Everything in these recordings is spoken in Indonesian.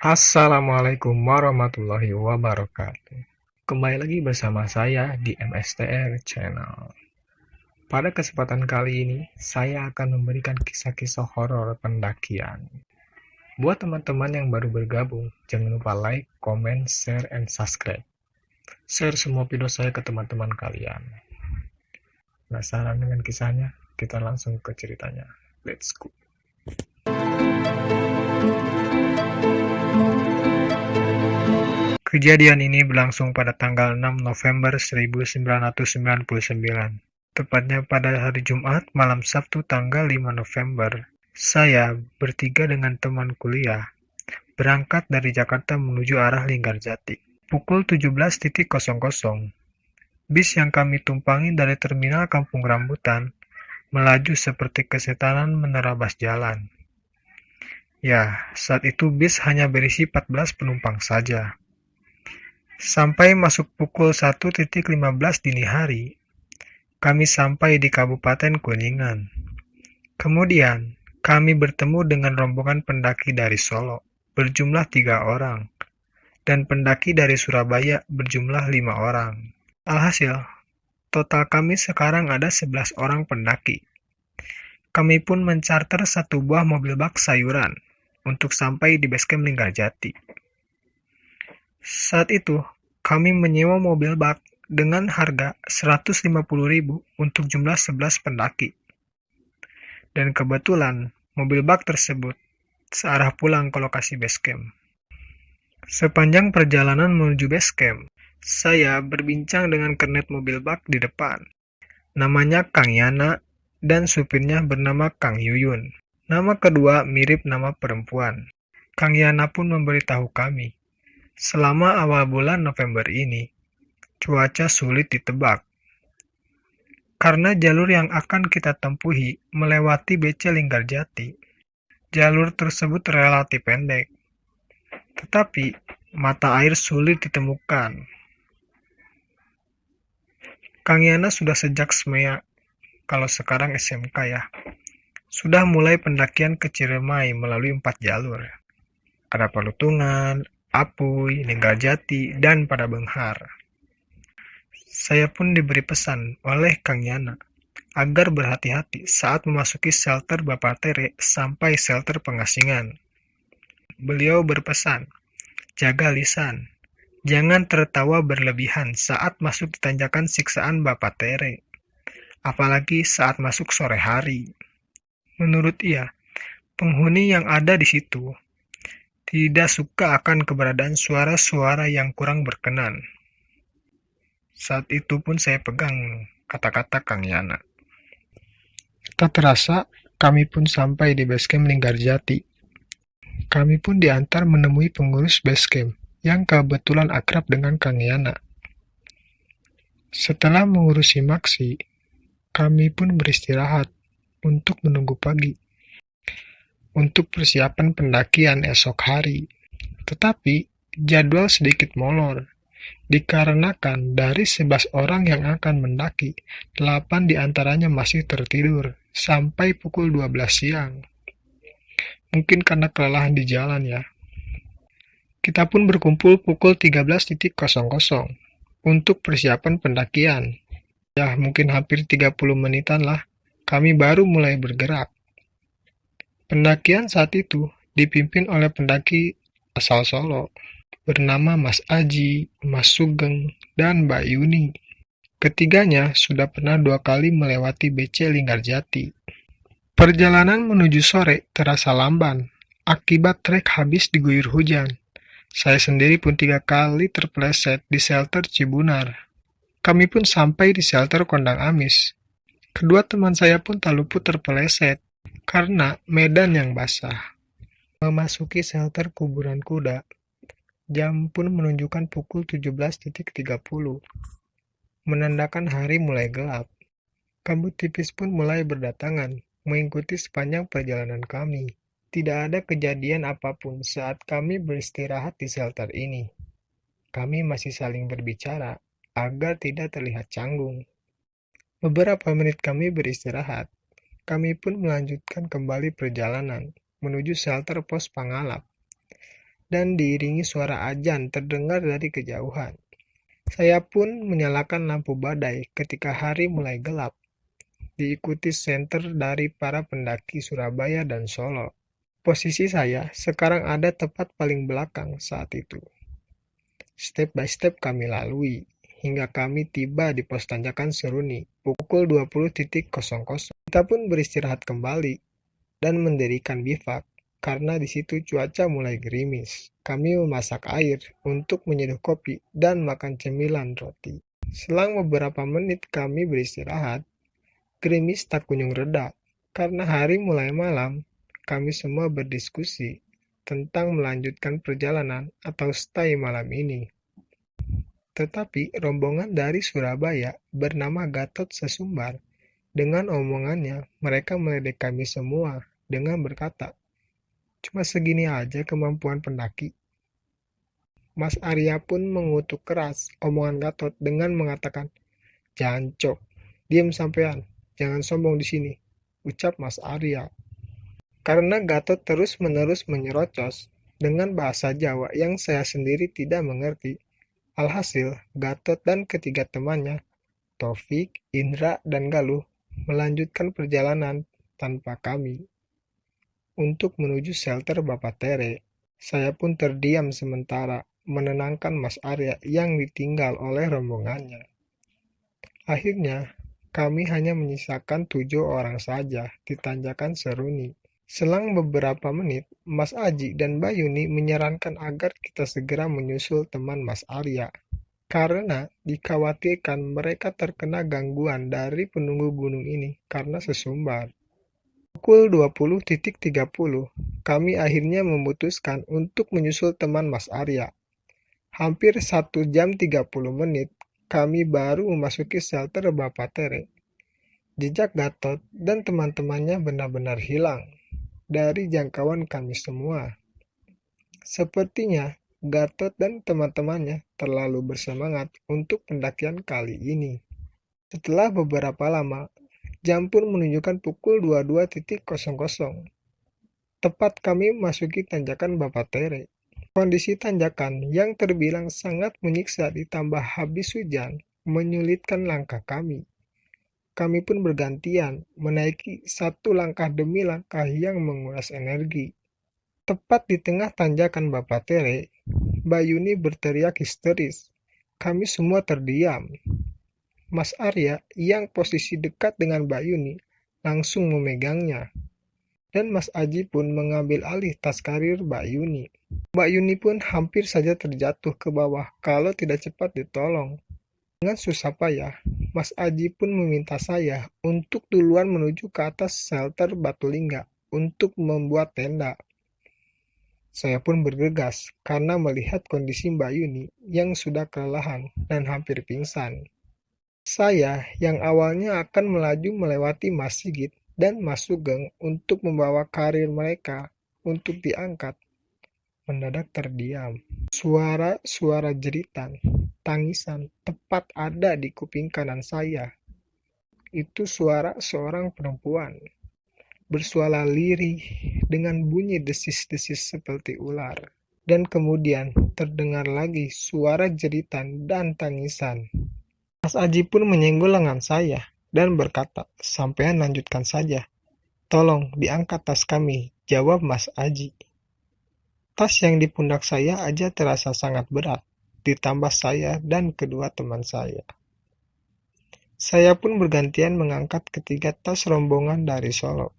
Assalamualaikum warahmatullahi wabarakatuh. Kembali lagi bersama saya di MSTR Channel. Pada kesempatan kali ini, saya akan memberikan kisah-kisah horor pendakian. Buat teman-teman yang baru bergabung, jangan lupa like, comment, share, and subscribe. Share semua video saya ke teman-teman kalian. Penasaran dengan kisahnya? Kita langsung ke ceritanya. Let's go. Kejadian ini berlangsung pada tanggal 6 November 1999, tepatnya pada hari Jumat malam Sabtu tanggal 5 November. Saya bertiga dengan teman kuliah berangkat dari Jakarta menuju arah Linggarjati. Pukul 17.00, bis yang kami tumpangi dari terminal Kampung Rambutan melaju seperti kesetanan menerabas jalan. Ya, saat itu bis hanya berisi 14 penumpang saja. Sampai masuk pukul 1.15 dini hari, kami sampai di Kabupaten Kuningan. Kemudian, kami bertemu dengan rombongan pendaki dari Solo, berjumlah 3 orang, dan pendaki dari Surabaya berjumlah 5 orang. Alhasil, total kami sekarang ada 11 orang pendaki. Kami pun mencarter satu buah mobil bak sayuran untuk sampai di basecamp Linggarjati. Saat itu, kami menyewa mobil bak dengan harga 150.000 untuk jumlah 11 pendaki. Dan kebetulan, mobil bak tersebut searah pulang ke lokasi basecamp. Sepanjang perjalanan menuju basecamp, saya berbincang dengan kernet mobil bak di depan. Namanya Kang Yana dan supirnya bernama Kang Yuyun. Nama kedua mirip nama perempuan. Kang Yana pun memberitahu kami, selama awal bulan November ini, cuaca sulit ditebak. Karena jalur yang akan kita tempuhi melewati BC Linggarjati, jalur tersebut relatif pendek. Tetapi, mata air sulit ditemukan. Kang Yana sudah sejak SMEA, kalau sekarang SMK ya, sudah mulai pendakian ke Ciremai melalui 4 jalur. Ada Palutungan, Apuy, Linggarjati, dan Padabenghar. Saya pun diberi pesan oleh Kang Yana agar berhati-hati saat memasuki shelter Bapak Tere sampai shelter Pengasingan. Beliau berpesan, jaga lisan, jangan tertawa berlebihan saat masuk di tanjakan siksaan Bapak Tere, apalagi saat masuk sore hari. Menurut ia, penghuni yang ada di situ tidak suka akan keberadaan suara-suara yang kurang berkenan. Saat itu pun saya pegang kata-kata Kang Yana. Tak terasa, kami pun sampai di basecamp Linggarjati. Kami pun diantar menemui pengurus basecamp yang kebetulan akrab dengan Kang Yana. Setelah mengurusi maksi, kami pun beristirahat untuk menunggu pagi untuk persiapan pendakian esok hari. Tetapi, jadwal sedikit molor, dikarenakan dari 11 orang yang akan mendaki, 8 diantaranya masih tertidur sampai pukul 12 siang. Mungkin karena kelelahan di jalan ya. Kita pun berkumpul pukul 13.00 untuk persiapan pendakian. Ya, mungkin hampir 30 menitan lah, kami baru mulai bergerak. Pendakian saat itu dipimpin oleh pendaki asal Solo, bernama Mas Aji, Mas Sugeng, dan Mbak Yuni. Ketiganya sudah pernah 2 kali melewati BC Linggarjati. Perjalanan menuju sore terasa lamban, akibat trek habis diguyur hujan. Saya sendiri pun 3 kali terpeleset di shelter Cibunar. Kami pun sampai di shelter Kondang Amis. Kedua teman saya pun tak luput terpeleset karena medan yang basah. Memasuki shelter Kuburan Kuda, jam pun menunjukkan pukul 17.30, menandakan hari mulai gelap. Kabut tipis pun mulai berdatangan, mengikuti sepanjang perjalanan kami. Tidak ada kejadian apapun saat kami beristirahat di shelter ini. Kami masih saling berbicara agar tidak terlihat canggung. Beberapa menit kami beristirahat. Kami pun melanjutkan kembali perjalanan menuju shelter pos Pangalap. dan diiringi suara azan terdengar dari kejauhan. Saya pun menyalakan lampu badai ketika hari mulai gelap, diikuti senter dari para pendaki Surabaya dan Solo. Posisi saya sekarang ada tepat paling belakang saat itu. Step by step kami lalui, hingga kami tiba di pos tanjakan Seruni, pukul 20.00. Kita pun beristirahat kembali, dan mendirikan bivak, karena di situ cuaca mulai gerimis. Kami memasak air untuk menyeduh kopi dan makan cemilan roti. Selang beberapa menit kami beristirahat, gerimis tak kunjung reda. Karena hari mulai malam, kami semua berdiskusi tentang melanjutkan perjalanan atau stay malam ini. Tetapi rombongan dari Surabaya bernama Gatot Sesumbar, dengan omongannya mereka meledek kami semua dengan berkata, "Cuma segini aja kemampuan pendaki." Mas Arya pun mengutuk keras omongan Gatot dengan mengatakan, "Jancok, diam sampean, jangan sombong di sini," ucap Mas Arya. Karena Gatot terus-menerus menyerocos dengan bahasa Jawa yang saya sendiri tidak mengerti. Alhasil, Gatot dan ketiga temannya, Taufik, Indra, dan Galuh, melanjutkan perjalanan tanpa kami. Untuk menuju shelter Bapak Tere, saya pun terdiam sementara menenangkan Mas Arya yang ditinggal oleh rombongannya. Akhirnya, kami hanya menyisakan 7 orang saja di tanjakan Seruni. Selang beberapa menit, Mas Aji dan Bayuni menyarankan agar kita segera menyusul teman Mas Arya, karena dikhawatirkan mereka terkena gangguan dari penunggu gunung ini karena sesumbar. Pukul 20.30, kami akhirnya memutuskan untuk menyusul teman Mas Arya. Hampir 1 jam 30 menit, kami baru memasuki shelter Bapak Tere. Jejak Gatot dan teman-temannya benar-benar hilang dari jangkauan kami semua. Sepertinya Gatot dan teman-temannya terlalu bersemangat untuk pendakian kali ini. Setelah beberapa lama, jam pun menunjukkan pukul 22.00. Tepat kami memasuki tanjakan Bapak Tere. Kondisi tanjakan yang terbilang sangat menyiksa ditambah habis hujan menyulitkan langkah kami. Kami pun bergantian menaiki satu langkah demi langkah yang menguras energi. Tepat di tengah tanjakan Bapak Tere, Bayuni berteriak histeris. Kami semua terdiam. Mas Arya yang posisi dekat dengan Bayuni langsung memegangnya. Dan Mas Aji pun mengambil alih tas karir Bayuni. Bayuni pun hampir saja terjatuh ke bawah kalau tidak cepat ditolong. Dengan susah payah, Mas Aji pun meminta saya untuk duluan menuju ke atas shelter Batu Lingga untuk membuat tenda. Saya pun bergegas karena melihat kondisi Mbak Yuni yang sudah kelelahan dan hampir pingsan. Saya yang awalnya akan melaju melewati Mas Sigit dan Mas Sugeng untuk membawa karir mereka untuk diangkat, mendadak terdiam. Suara-suara jeritan, tangisan tepat ada di kuping kanan saya. Itu suara seorang perempuan, bersuara lirih dengan bunyi desis-desis seperti ular. Dan kemudian terdengar lagi suara jeritan dan tangisan. Mas Aji pun menyenggol lengan saya dan berkata, "Sampean lanjutkan saja. Tolong diangkat tas kami," jawab Mas Aji. Tas yang di pundak saya aja terasa sangat berat, ditambah saya dan kedua teman saya. Saya pun bergantian mengangkat ketiga tas rombongan dari Solo.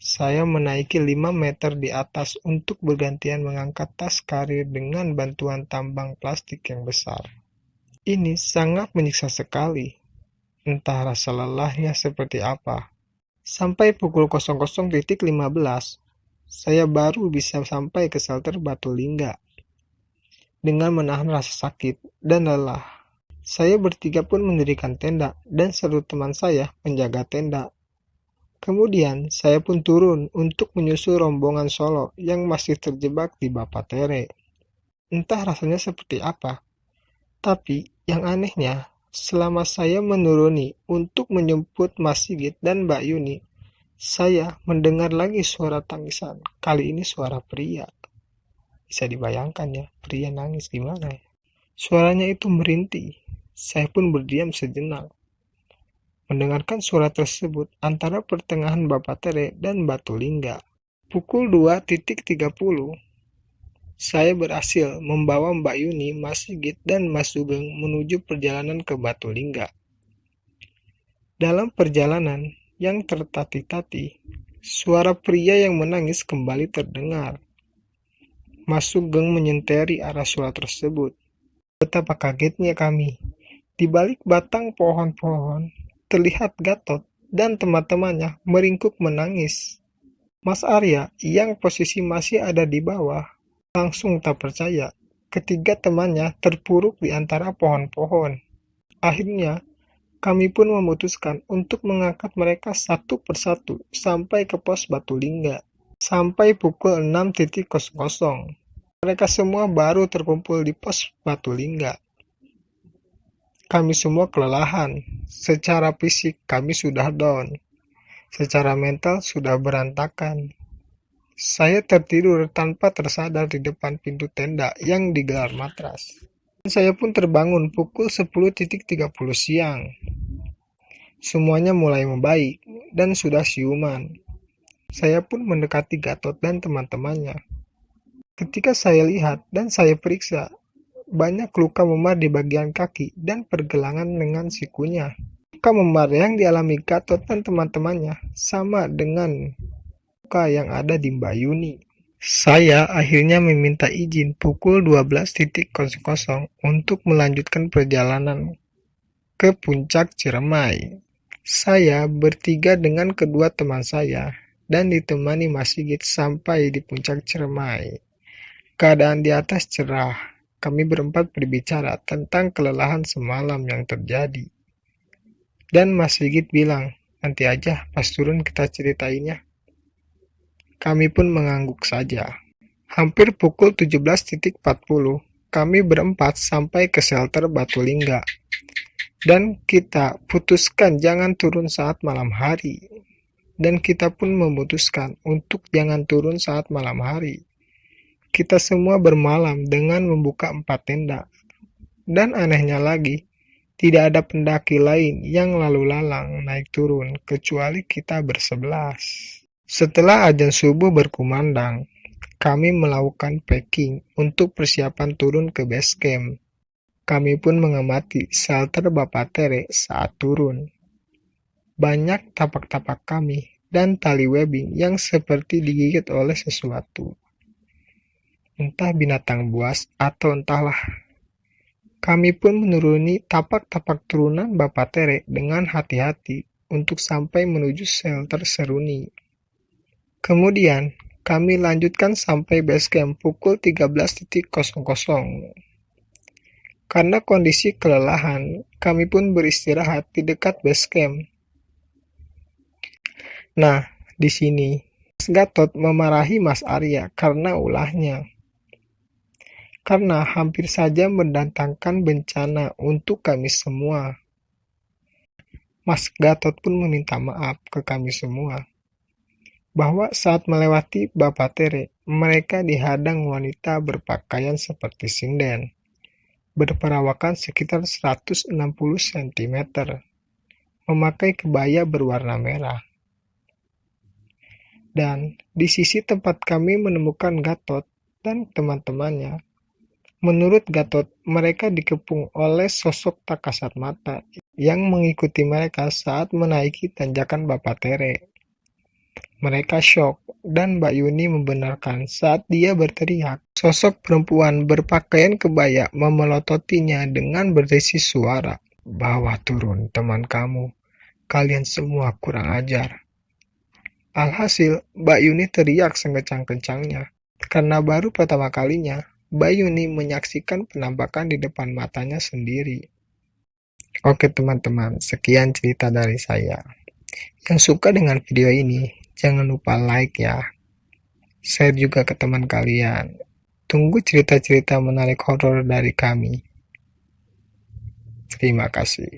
Saya menaiki 5 meter di atas untuk bergantian mengangkat tas karir dengan bantuan tambang plastik yang besar. Ini sangat menyiksa sekali. Entah rasa lelahnya seperti apa. Sampai pukul 00.15, saya baru bisa sampai ke shelter Batu Lingga. Dengan menahan rasa sakit dan lelah, saya bertiga pun mendirikan tenda dan seluruh teman saya menjaga tenda. Kemudian saya pun turun untuk menyusul rombongan Solo yang masih terjebak di Bapak Tere. Entah rasanya seperti apa. Tapi yang anehnya, selama saya menuruni untuk menjemput Mas Sigit dan Mbak Yuni, saya mendengar lagi suara tangisan, kali ini suara pria. Bisa dibayangkan ya, pria nangis gimana ya. Suaranya itu merintih. Saya pun berdiam sejenak. Mendengarkan suara tersebut antara pertengahan Bapatere dan Batu Lingga. Pukul 2.30, saya berhasil membawa Mbak Yuni, Mas Sigit, dan Mas Sugeng menuju perjalanan ke Batu Lingga. Dalam perjalanan yang tertati-tati, suara pria yang menangis kembali terdengar. Mas Sugeng menyenteri arah suara tersebut. Betapa kagetnya kami. Di balik batang pohon-pohon, terlihat Gatot dan teman-temannya meringkuk menangis. Mas Arya yang posisi masih ada di bawah langsung tak percaya. Ketiga temannya terpuruk di antara pohon-pohon. Akhirnya, kami pun memutuskan untuk mengangkat mereka satu persatu sampai ke pos Batu Lingga. Sampai pukul 6.00, mereka semua baru terkumpul di pos Batu Lingga. Kami semua kelelahan. Secara fisik kami sudah down. Secara mental sudah berantakan. Saya tertidur tanpa tersadar di depan pintu tenda yang digelar matras. Saya pun terbangun pukul 10.30 siang. Semuanya mulai membaik dan sudah siuman. Saya pun mendekati Gatot dan teman-temannya. Ketika saya lihat dan saya periksa, banyak luka memar di bagian kaki dan pergelangan dengan sikunya. Luka memar yang dialami Gatot dan teman-temannya sama dengan luka yang ada di Mbak Yuni. Saya akhirnya meminta izin pukul 12.00 untuk melanjutkan perjalanan ke puncak Ciremai. Saya bertiga dengan kedua teman saya dan ditemani Mas Sigit sampai di puncak Ciremai. Keadaan di atas cerah. Kami berempat berbicara tentang kelelahan semalam yang terjadi. Dan Mas Sigit bilang, nanti aja pas turun kita ceritainnya. Kami pun mengangguk saja. Hampir pukul 17.40, kami berempat sampai ke shelter Batu Lingga. Dan kita putuskan jangan turun saat malam hari. Dan kita pun memutuskan untuk jangan turun saat malam hari. Kita semua bermalam dengan membuka 4 tenda. Dan anehnya lagi, tidak ada pendaki lain yang lalu lalang naik turun kecuali kita bersebelas. Setelah azan subuh berkumandang, kami melakukan packing untuk persiapan turun ke base camp. Kami pun mengamati shelter Bapatere saat turun. Banyak tapak-tapak kami dan tali webbing yang seperti digigit oleh sesuatu. Entah binatang buas atau entahlah. Kami pun menuruni tapak-tapak turunan Bapatere dengan hati-hati untuk sampai menuju shelter Seruni. Kemudian, kami lanjutkan sampai base camp pukul 13.00. Karena kondisi kelelahan, kami pun beristirahat di dekat base camp. Nah, di sini, Mas Gatot memarahi Mas Arya karena ulahnya. Karena hampir saja mendatangkan bencana untuk kami semua. Mas Gatot pun meminta maaf ke kami semua. Bahwa saat melewati Bapatere, mereka dihadang wanita berpakaian seperti sinden, berperawakan sekitar 160 cm, memakai kebaya berwarna merah. Dan di sisi tempat kami menemukan Gatot dan teman-temannya, menurut Gatot, mereka dikepung oleh sosok tak kasat mata yang mengikuti mereka saat menaiki tanjakan Bapatere. Mereka syok, dan Mbak Yuni membenarkan saat dia berteriak. Sosok perempuan berpakaian kebaya memelototinya dengan berisi suara. Bawah turun teman kamu, kalian semua kurang ajar. Alhasil, Mbak Yuni teriak sekencang-kencangnya, karena baru pertama kalinya Mbak Yuni menyaksikan penampakan di depan matanya sendiri. Oke teman-teman, sekian cerita dari saya. Yang suka dengan video ini, jangan lupa like ya. Share juga ke teman kalian. Tunggu cerita-cerita menarik horor dari kami. Terima kasih.